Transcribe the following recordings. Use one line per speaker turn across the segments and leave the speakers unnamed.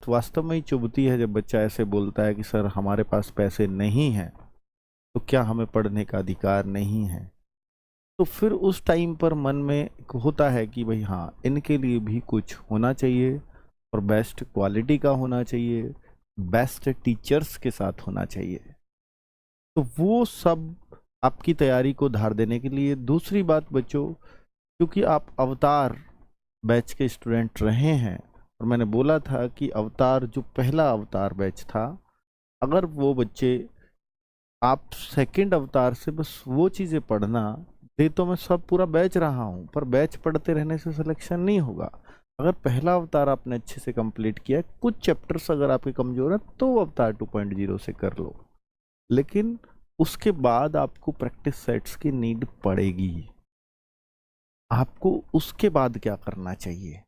वास्तव में ही चुभती है जब बच्चा ऐसे बोलता है कि सर हमारे पास पैसे नहीं हैं, तो क्या हमें पढ़ने का अधिकार नहीं है। तो फिर उस टाइम पर मन में एक होता है कि भाई हाँ, इनके लिए भी कुछ होना चाहिए और बेस्ट क्वालिटी का होना चाहिए, बेस्ट टीचर्स के साथ होना चाहिए। तो वो सब आपकी तैयारी को धार देने के लिए। दूसरी बात बच्चों, क्योंकि आप अवतार बैच के स्टूडेंट रहे हैं और मैंने बोला था कि अवतार जो पहला अवतार बैच था, अगर वो बच्चे आप सेकंड अवतार से बस वो चीज़ें पढ़ना दे, तो मैं सब पूरा बैच रहा हूँ, पर बैच पढ़ते रहने से सिलेक्शन नहीं होगा। अगर पहला अवतार आपने अच्छे से कंप्लीट किया, कुछ चैप्टर्स अगर आपके कमजोर हैं तो अवतार 2.0 से कर लो, लेकिन उसके बाद आपको प्रैक्टिस सेट्स की नीड पड़ेगी। आपको उसके बाद क्या करना चाहिए,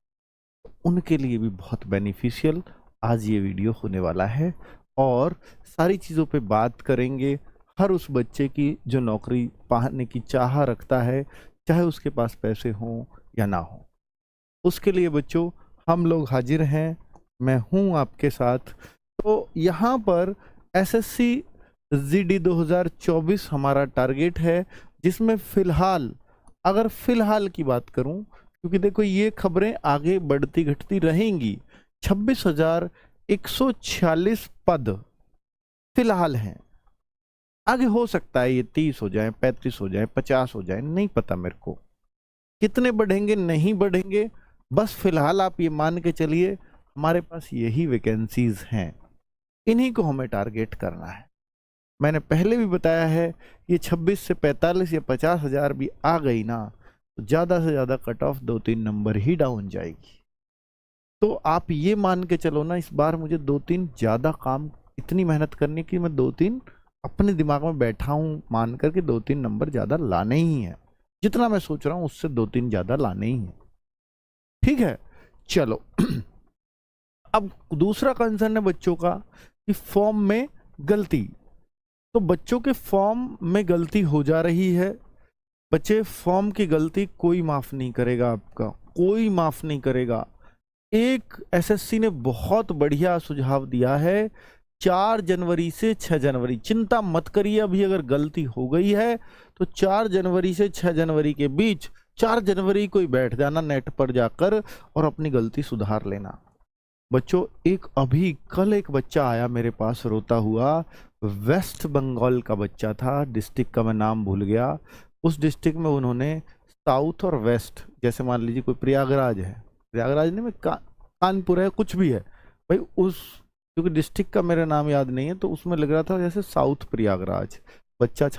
उनके लिए भी बहुत बेनिफिशियल आज ये वीडियो होने वाला है। और सारी चीज़ों पे बात करेंगे, हर उस बच्चे की जो नौकरी पाने की चाह रखता है, चाहे उसके पास पैसे हों या ना हो। उसके लिए बच्चों हम लोग हाजिर हैं, मैं हूं आपके साथ। तो यहाँ पर एसएससी जीडी 2024 हमारा टारगेट है, जिसमें फिलहाल, अगर फिलहाल की बात करूं, क्योंकि देखो ये खबरें आगे बढ़ती घटती रहेंगी, 26,146 पद फिलहाल हैं। आगे हो सकता है ये 30 हो जाए, 35 हो जाए, 50 हो जाए, नहीं पता मेरे को कितने बढ़ेंगे नहीं बढ़ेंगे। बस फिलहाल आप ये मान के चलिए हमारे पास यही वैकेंसीज हैं, इन्हीं को हमें टारगेट करना है। मैंने पहले भी बताया है, ये 26 से 45 या 50 हजार भी आ गई ना, तो ज़्यादा से ज़्यादा कट ऑफ 2-3 नंबर ही डाउन जाएगी। तो आप ये मान के चलो ना, इस बार मुझे 2-3 ज़्यादा काम, इतनी मेहनत करने की, मैं 2-3 अपने दिमाग में बैठा हूँ मान करके 2-3 नंबर ज़्यादा लाने ही है। जितना मैं सोच रहा हूँ उससे 2-3 ज़्यादा लाने ही है। ठीक है, चलो। अब दूसरा कंसर्न है बच्चों का कि फॉर्म में गलती। तो बच्चों के फॉर्म में गलती हो जा रही है। बच्चे, फॉर्म की गलती कोई माफ नहीं करेगा, आपका कोई माफ नहीं करेगा। एक एसएससी ने बहुत बढ़िया सुझाव दिया है, 4 जनवरी से 6 जनवरी, चिंता मत करिए, अभी अगर गलती हो गई है तो 4 जनवरी से 6 जनवरी के बीच, 4 जनवरी को ही बैठ जाना नेट पर जाकर और अपनी गलती सुधार लेना। बच्चों, एक अभी कल एक बच्चा आया मेरे पास रोता हुआ, वेस्ट बंगाल का बच्चा था, डिस्ट्रिक्ट का मैं नाम भूल गया। उस डिस्ट्रिक्ट में उन्होंने साउथ और वेस्ट, जैसे मान लीजिए कोई प्रयागराज है, प्रयागराज नहीं, मैं कानपुर है, कुछ भी है भाई, उस, क्योंकि डिस्ट्रिक्ट का मेरा नाम याद नहीं है, तो उसमें लग रहा था जैसे साउथ प्रयागराज। बच्चा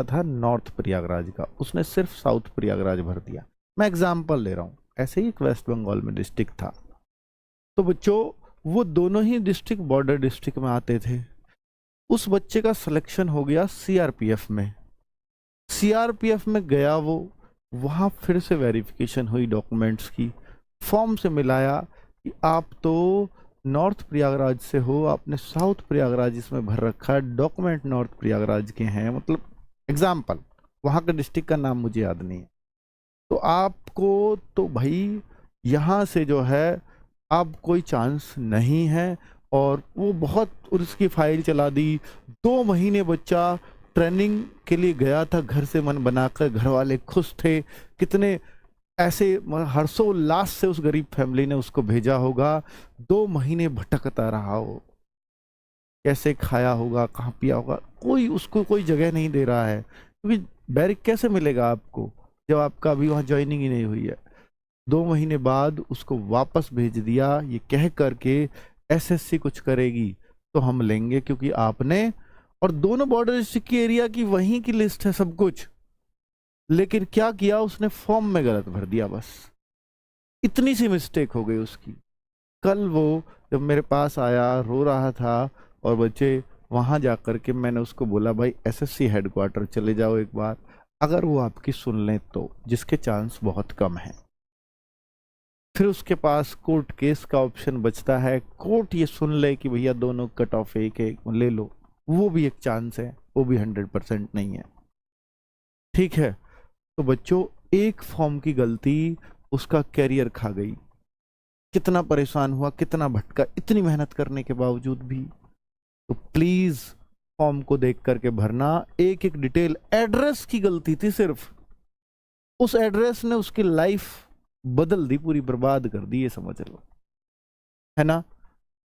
था नॉर्थ प्रयागराज का, उसने सिर्फ साउथ प्रयागराज भर दिया। मैं एग्जाम्पल ले रहा हूँ, ऐसे ही एक वेस्ट बंगाल में डिस्ट्रिक्ट था। तो बच्चों, वो दोनों ही डिस्ट्रिक्ट बॉर्डर डिस्ट्रिक्ट में आते थे। उस बच्चे का सिलेक्शन हो गया सीआरपीएफ में। सीआरपीएफ में गया वो, वहाँ फिर से वेरिफिकेशन हुई डॉक्यूमेंट्स की, फॉर्म से मिलाया कि आप तो नॉर्थ प्रयागराज से हो, आपने साउथ प्रयागराज इसमें भर रखा है, डॉक्यूमेंट नॉर्थ प्रयागराज के हैं, मतलब एग्जाम्पल, वहाँ का डिस्ट्रिक्ट का नाम मुझे याद नहीं है। तो आपको तो भाई यहाँ से जो है अब कोई चांस नहीं है। और वो बहुत, उसकी फाइल चला दी। 2 महीने बच्चा ट्रेनिंग के लिए गया था, घर से मन बनाकर, घर वाले खुश थे, कितने ऐसे हर्षोल्लास से उस गरीब फैमिली ने उसको भेजा होगा। 2 महीने भटकता रहा वो, कैसे खाया होगा, कहाँ पिया होगा, कोई उसको कोई जगह नहीं दे रहा है, क्योंकि बैरिक कैसे मिलेगा आपको जब आपका अभी वहाँ ज्वाइनिंग ही नहीं हुई है। 2 महीने बाद उसको वापस भेज दिया, ये कह करके एसएससी कुछ करेगी तो हम लेंगे, क्योंकि आपने, और दोनों बॉर्डर डिस्ट्रिक्ट की एरिया की वहीं की लिस्ट है सब कुछ, लेकिन क्या किया उसने, फॉर्म में गलत भर दिया, बस इतनी सी मिस्टेक हो गई उसकी। कल वो जब मेरे पास आया रो रहा था, और बच्चे वहां जाकर के मैंने उसको बोला, भाई एसएससी हेडक्वार्टर चले जाओ एक बार, अगर वो आपकी सुन लें तो, जिसके चांस बहुत कम है। फिर उसके पास कोर्ट केस का ऑप्शन बचता है, कोर्ट ये सुन ले कि भैया दोनों कट ऑफ एक ले लो, वो भी एक चांस है, वो भी 100% नहीं है। ठीक है, तो बच्चों, एक फॉर्म की गलती उसका कैरियर खा गई। कितना परेशान हुआ, कितना भटका, इतनी मेहनत करने के बावजूद भी। तो प्लीज फॉर्म को देख करके भरना। एक एक डिटेल, एड्रेस की गलती थी सिर्फ, उस एड्रेस ने उसकी लाइफ बदल दी, पूरी बर्बाद कर दी, ये समझ लो, है ना।